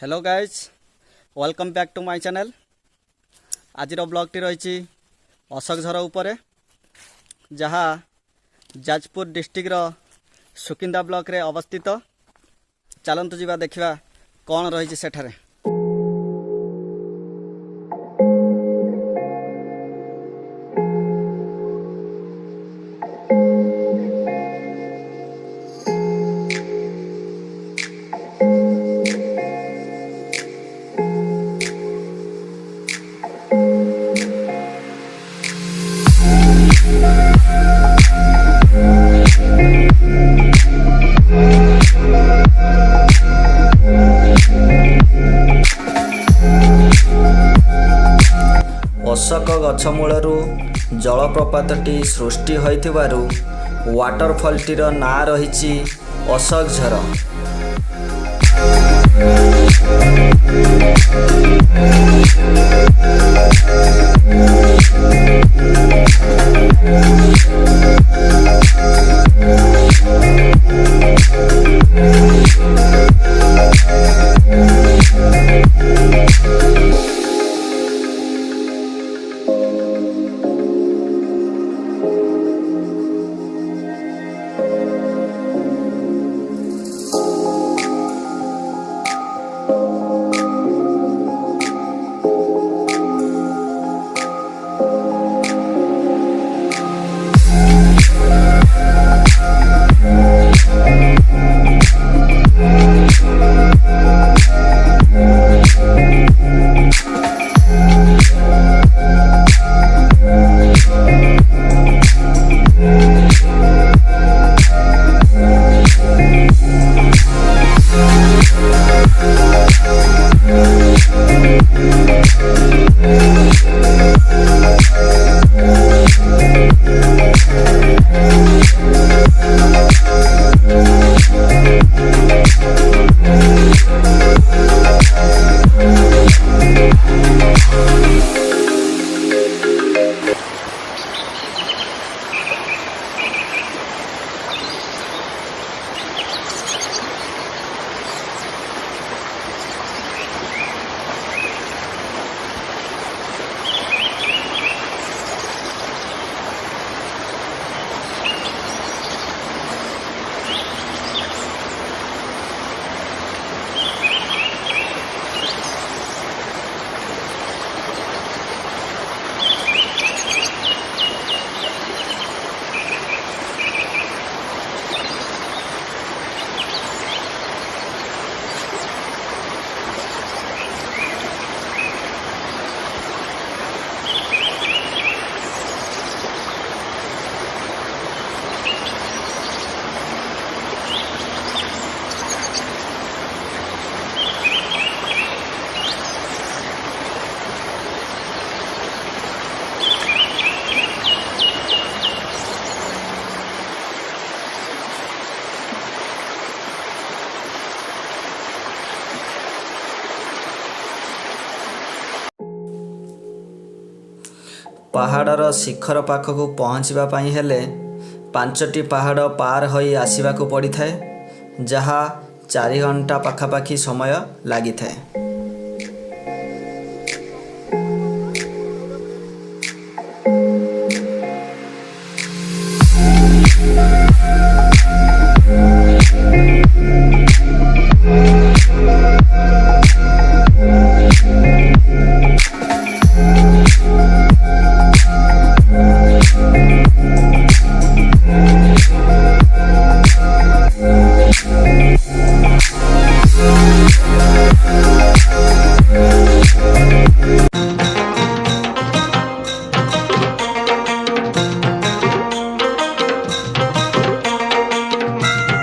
Hello guys welcome back to my channel. आज blog टी रही अशोकझर उपरे जहाँ जाजपुर डिस्ट्रिक्ट सुकिंदा ब्लॉक रे अवस्थित। चलतु जीवा देखा कौन रही सेठारे। अशोक गछ मूलरू जलप्रपातटी सृष्टि होइथिबारु वाटरफॉल टीर ना रही अशोकझर। पहाड़र शिखर पाखक पहुँचवा हेले 5टी पहाड़ पार होई आसवाक पड़ी थाए, जहाँ 4 घंटा पाखापाखि समय लगी थाए।